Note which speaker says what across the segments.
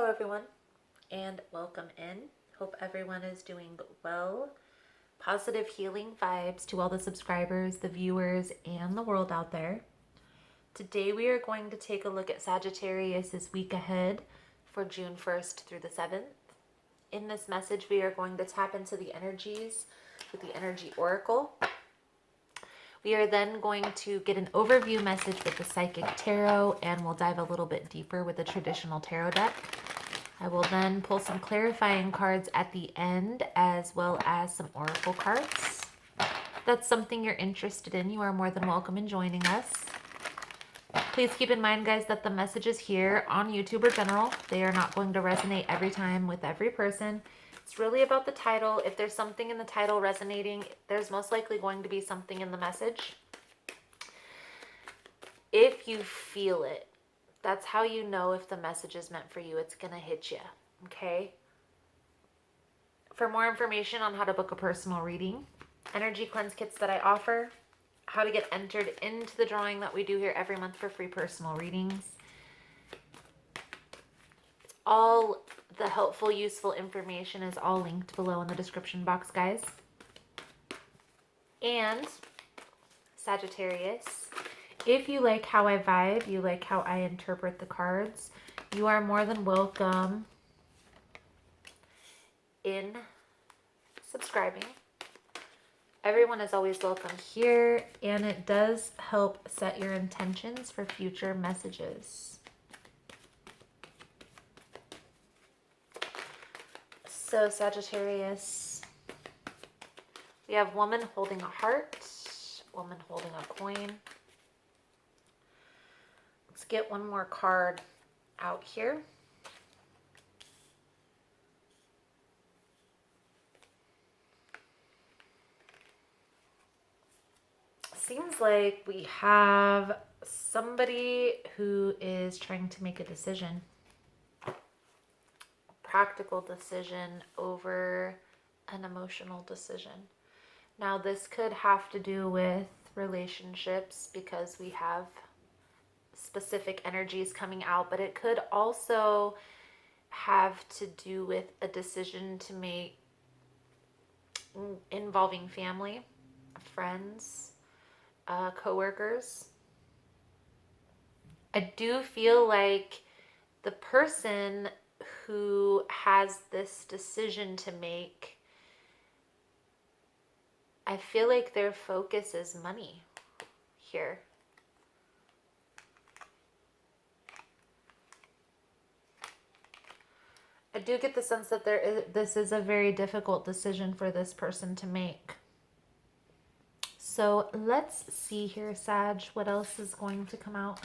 Speaker 1: everyone, and welcome in. Hope everyone is doing well. Positive healing vibes to all the subscribers, the viewers, and the world out there. Today we are going to take a look at Sagittarius' week ahead for June 1st through the 7th. In this message, we are going to tap into the energies with the Energy Oracle. We are then going to get an overview message with the Psychic Tarot, and we'll dive a little bit deeper with the traditional tarot deck. I will then pull some clarifying cards at the end, as well as some oracle cards. If that's something you're interested in, you are more than welcome in joining us. Please keep in mind, guys, that the messages here on YouTube are general. They are not going to resonate every time with every person. It's really about the title. If there's something in the title resonating, there's most likely going to be something in the message. If you feel it, that's how you know if the message is meant for you. It's going to hit you, okay? For more information on how to book a personal reading, energy cleanse kits that I offer, how to get entered into the drawing that we do here every month for free personal readings, all the helpful, useful information is all linked below in the description box, guys. And Sagittarius, if you like how I vibe, you like how I interpret the cards, you are more than welcome in subscribing. Everyone is always welcome here, and it does help set your intentions for future messages. So Sagittarius, we have woman holding a heart, woman holding a coin. Let's get one more card out here. Seems like we have somebody who is trying to make a decision. Practical decision over an emotional decision. Now, this could have to do with relationships because we have specific energies coming out, but it could also have to do with a decision to make involving family, friends, co-workers. I do feel like the person who has this decision to make, I feel like their focus is money here. I do get the sense that this is a very difficult decision for this person to make. So let's see here, Sag, what else is going to come out.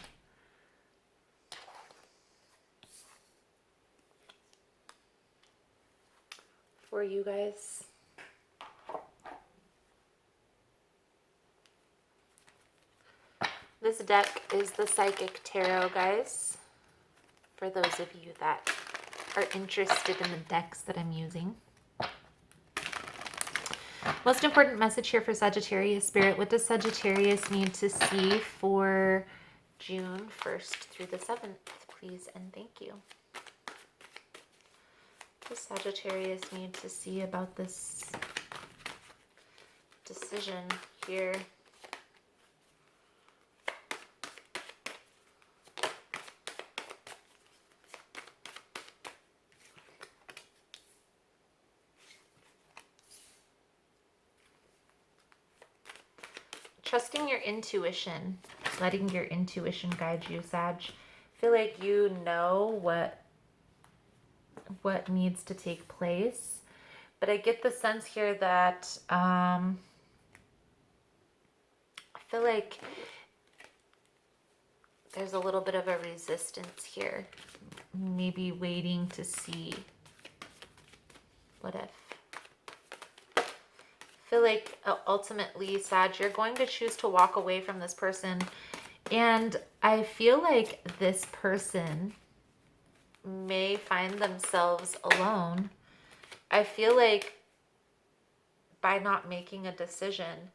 Speaker 1: For you guys. This deck is the Psychic Tarot, guys. For those of you that are interested in the decks that I'm using. Most important message here for Sagittarius Spirit. What does Sagittarius need to see for June 1st through the 7th? Please and thank you. What does Sagittarius need to see about this decision here? Trusting your intuition, letting your intuition guide you, Sag. I feel like you know what needs to take place, but I get the sense here that I feel like there's a little bit of a resistance here, maybe waiting to see what if. I feel like ultimately, Sag, you're going to choose to walk away from this person, and I feel like this person may find themselves alone. I feel like by not making a decision,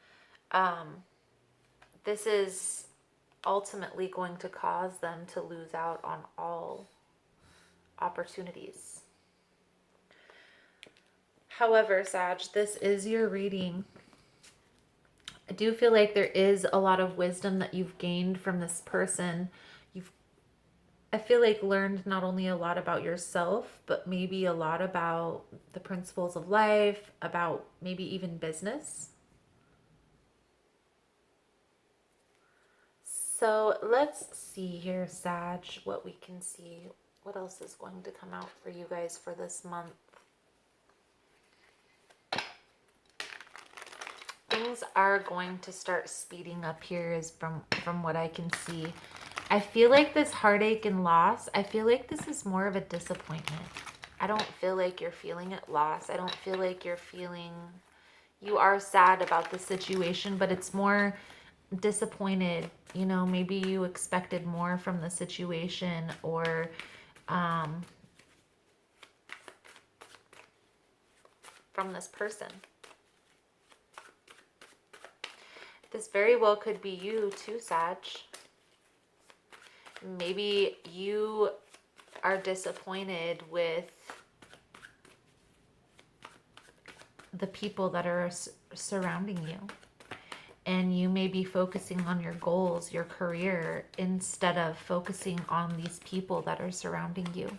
Speaker 1: this is ultimately going to cause them to lose out on all opportunities. However, Sag, this is your reading. I do feel like there is a lot of wisdom that you've gained from this person. I feel like learned not only a lot about yourself, but maybe a lot about the principles of life, about maybe even business. So let's see here, Sag, what we can see. What else is going to come out for you guys for this month? Things are going to start speeding up here is from what I can see. I feel like this heartache and loss, I feel like this is more of a disappointment. I don't feel like you're feeling it loss. I don't feel like you are sad about the situation, but it's more disappointed. You know, maybe you expected more from the situation, or from this person. This very well could be you too, Sag. Maybe you are disappointed with the people that are surrounding you. And you may be focusing on your goals, your career, instead of focusing on these people that are surrounding you.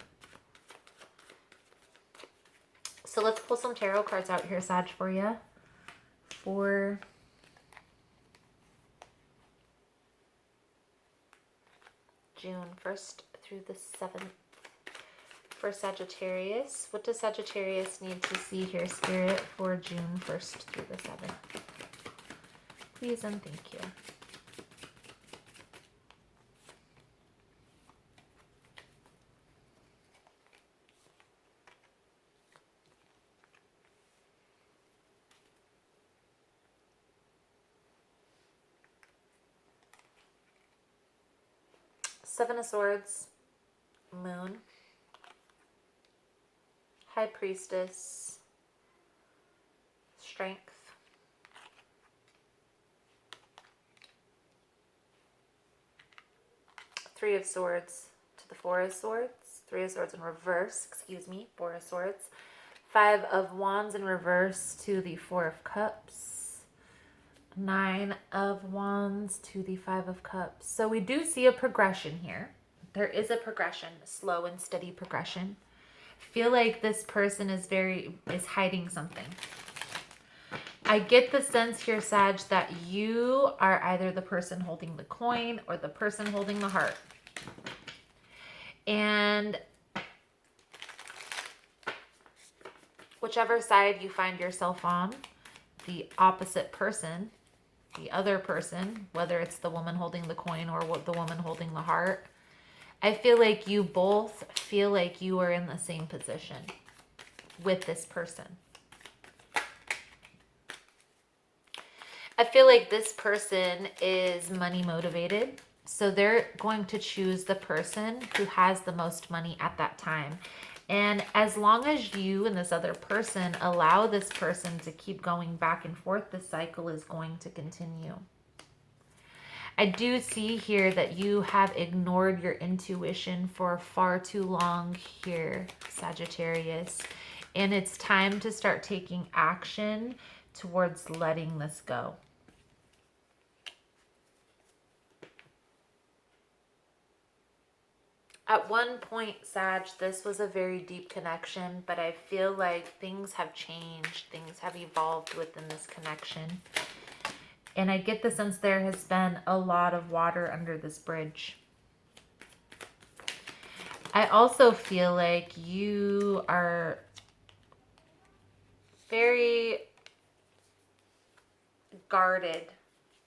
Speaker 1: So let's pull some tarot cards out here, Sag, for you. For June 1st through the 7th. For Sagittarius, what does Sagittarius need to see here, Spirit, for June 1st through the 7th? Please and thank you. Seven of Swords, Moon, High Priestess, Strength, Three of Swords to the Four of Swords, Three of Swords in reverse, Four of Swords, Five of Wands in reverse to the Four of Cups, Nine of Wands to the Five of Cups. So we do see a progression here. There is a progression, a slow and steady progression. Feel like this person is hiding something. I get the sense here, Sag, that you are either the person holding the coin or the person holding the heart. And whichever side you find yourself on, the opposite person, the other person, whether it's the woman holding the coin or the woman holding the heart, I feel like you both feel like you are in the same position with this person. I feel like this person is money motivated. So they're going to choose the person who has the most money at that time. And as long as you and this other person allow this person to keep going back and forth, the cycle is going to continue. I do see here that you have ignored your intuition for far too long here, Sagittarius. And it's time to start taking action towards letting this go. At one point, Sag, this was a very deep connection, but I feel like things have changed. Things have evolved within this connection. And I get the sense there has been a lot of water under this bridge. I also feel like you are very guarded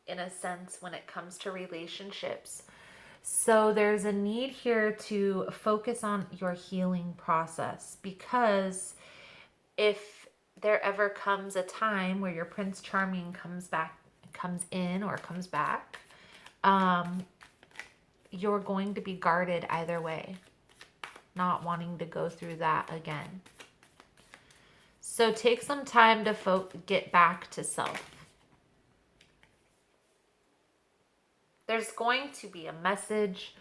Speaker 1: in a sense when it comes to relationships. So there's a need here to focus on your healing process, because if there ever comes a time where your Prince Charming comes back, you're going to be guarded either way, not wanting to go through that again. So take some time to get back to self. There's going to be a message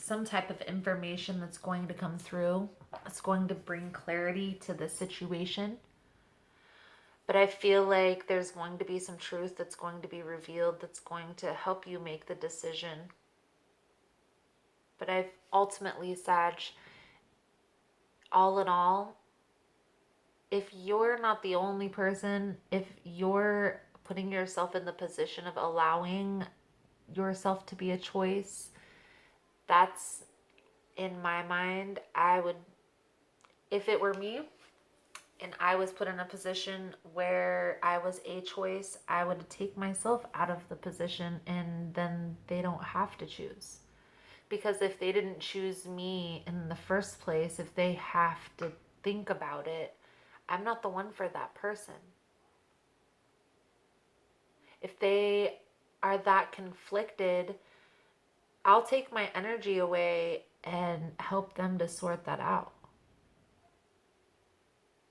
Speaker 1: some type of information that's going to come through. It's going to bring clarity to the situation. But I feel like there's going to be some truth that's going to be revealed that's going to help you make the decision. But I've ultimately, Sag, all in all, if you're not the only person, if you're putting yourself in the position of allowing yourself to be a choice, that's, in my mind, I would, if it were me and I was put in a position where I was a choice, I would take myself out of the position and then they don't have to choose. Because if they didn't choose me in the first place, if they have to think about it, I'm not the one for that person. If they are that conflicted, I'll take my energy away and help them to sort that out.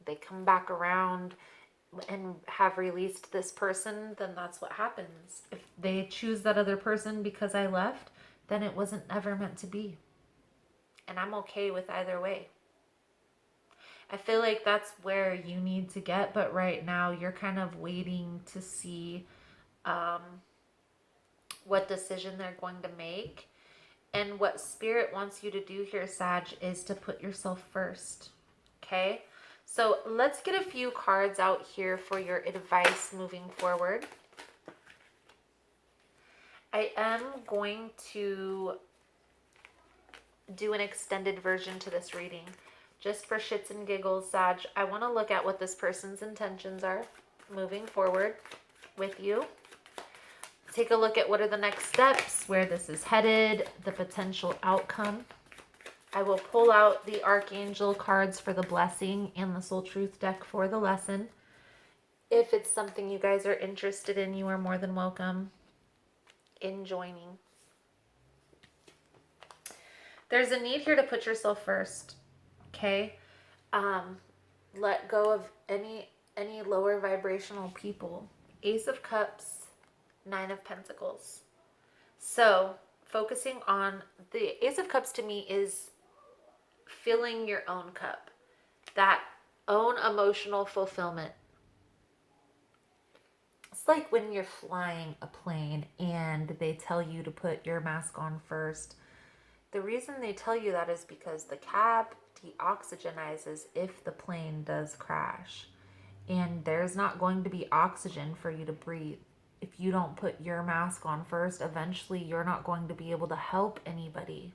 Speaker 1: They come back around and have released this person, then that's what happens. If they choose that other person because I left, then it wasn't ever meant to be. And I'm okay with either way. I feel like that's where you need to get, but right now you're kind of waiting to see what decision they're going to make. And what Spirit wants you to do here, Sag, is to put yourself first. Okay? So let's get a few cards out here for your advice moving forward. I am going to do an extended version to this reading. Just for shits and giggles, Sag, I want to look at what this person's intentions are moving forward with you. Take a look at what are the next steps, where this is headed, the potential outcome. I will pull out the Archangel cards for the blessing and the Soul Truth deck for the lesson. If it's something you guys are interested in, you are more than welcome in joining. There's a need here to put yourself first, okay? Let go of any lower vibrational people. Ace of Cups, Nine of Pentacles. So, focusing on the Ace of Cups to me is filling your own cup. That own emotional fulfillment. It's like when you're flying a plane and they tell you to put your mask on first. The reason they tell you that is because the cab deoxygenizes if the plane does crash. And there's not going to be oxygen for you to breathe. If you don't put your mask on first, eventually you're not going to be able to help anybody.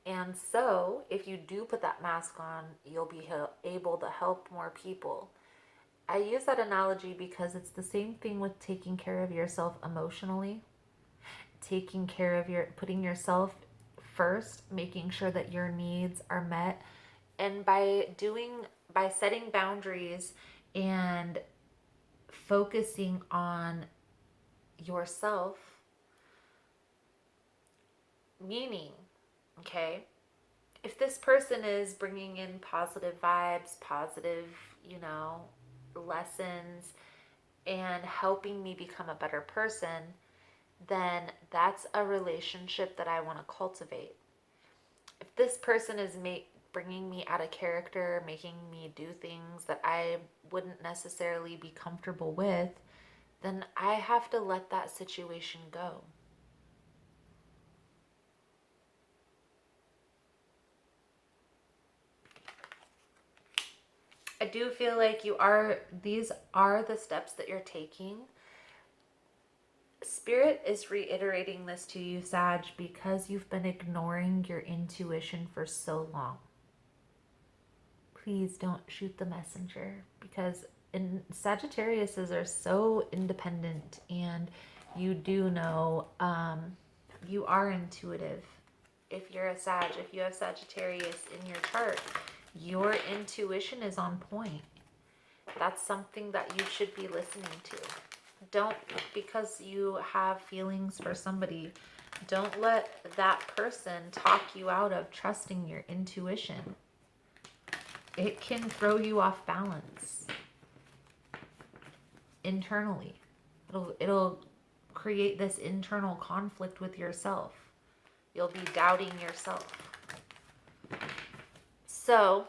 Speaker 1: And so, if you do put that mask on, you'll be able to help more people. I use that analogy because it's the same thing with taking care of yourself emotionally. Taking care of putting yourself first, making sure that your needs are met. And by setting boundaries and focusing on yourself, meaning, okay, if this person is bringing in positive vibes, positive, lessons, and helping me become a better person, then that's a relationship that I want to cultivate. If this person is bringing me out of character, making me do things that I wouldn't necessarily be comfortable with, then I have to let that situation go. I do feel like these are the steps that you're taking. Spirit is reiterating this to you, Sag, because you've been ignoring your intuition for so long. Please don't shoot the messenger, because Sagittariuses are so independent, and you do know, you are intuitive. If you're a Sag, if you have Sagittarius in your chart, your intuition is on point. That's something that you should be listening to. Don't, because you have feelings for somebody, don't let that person talk you out of trusting your intuition. It can throw you off balance internally. It'll create this internal conflict with yourself. You'll be doubting yourself. So,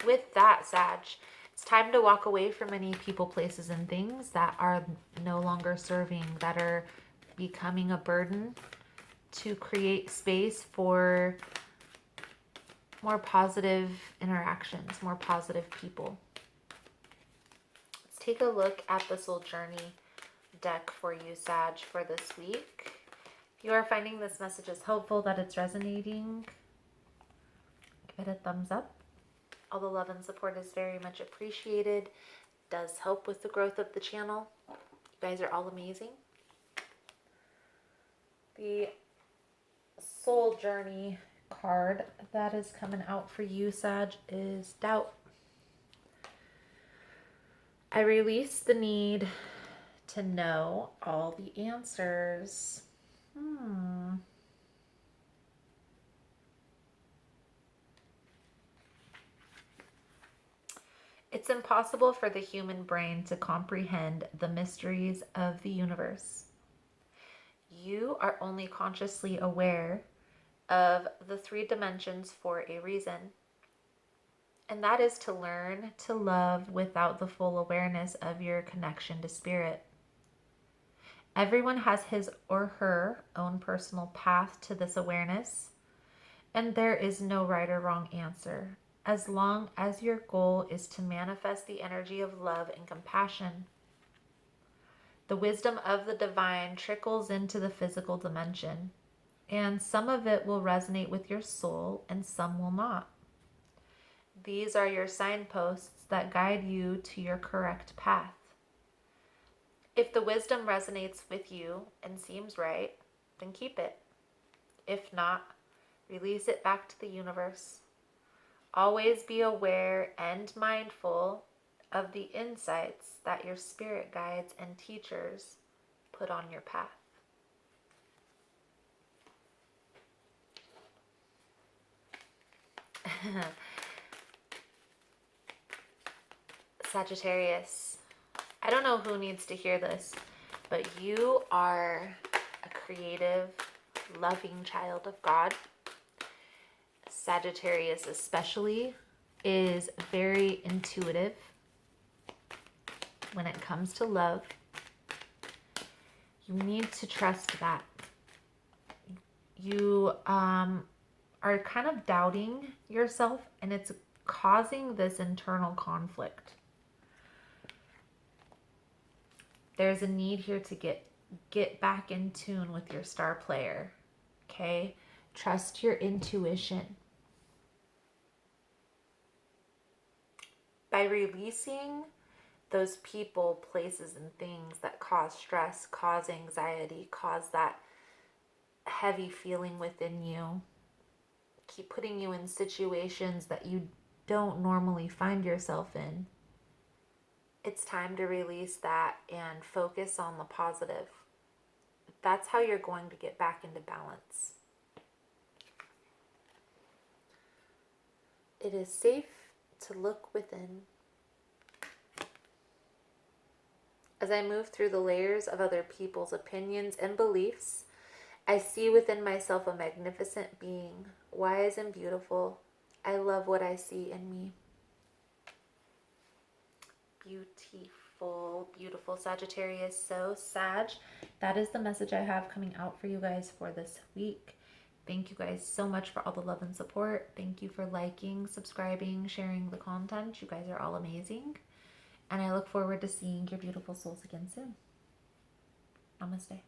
Speaker 1: with that, Sag, it's time to walk away from any people, places, and things that are no longer serving, that are becoming a burden, to create space for more positive interactions, more positive people. Let's take a look at the Soul Journey deck for you, Sag, for this week. If you are finding this message is helpful, that it's resonating, give it a thumbs up. All the love and support is very much appreciated. Does help with the growth of the channel. You guys are all amazing. The Soul Journey card that is coming out for you, Sag, is doubt. I release the need to know all the answers. It's impossible for the human brain to comprehend the mysteries of the universe. You are only consciously aware of the 3 dimensions for a reason. And that is to learn to love without the full awareness of your connection to spirit. Everyone has his or her own personal path to this awareness, and there is no right or wrong answer, as long as your goal is to manifest the energy of love and compassion. The wisdom of the divine trickles into the physical dimension, and some of it will resonate with your soul and some will not. These are your signposts that guide you to your correct path. If the wisdom resonates with you and seems right, then keep it. If not, release it back to the universe. Always be aware and mindful of the insights that your spirit guides and teachers put on your path. Sagittarius, I don't know who needs to hear this, but you are a creative, loving child of God. Sagittarius especially is very intuitive when it comes to love. You need to trust that. You are kind of doubting yourself, and it's causing this internal conflict. There's a need here to get back in tune with your star player. Okay? Trust your intuition. By releasing those people, places, and things that cause stress, cause anxiety, cause that heavy feeling within you, keep putting you in situations that you don't normally find yourself in. It's time to release that and focus on the positive. That's how you're going to get back into balance. It is safe to look within. As I move through the layers of other people's opinions and beliefs, I see within myself a magnificent being, wise and beautiful. I love what I see in me. Beautiful, beautiful Sagittarius. So, Sag, that is the message I have coming out for you guys for this week. Thank you guys so much for all the love and support. Thank you for liking, subscribing, sharing the content. You guys are all amazing. And I look forward to seeing your beautiful souls again soon. Namaste.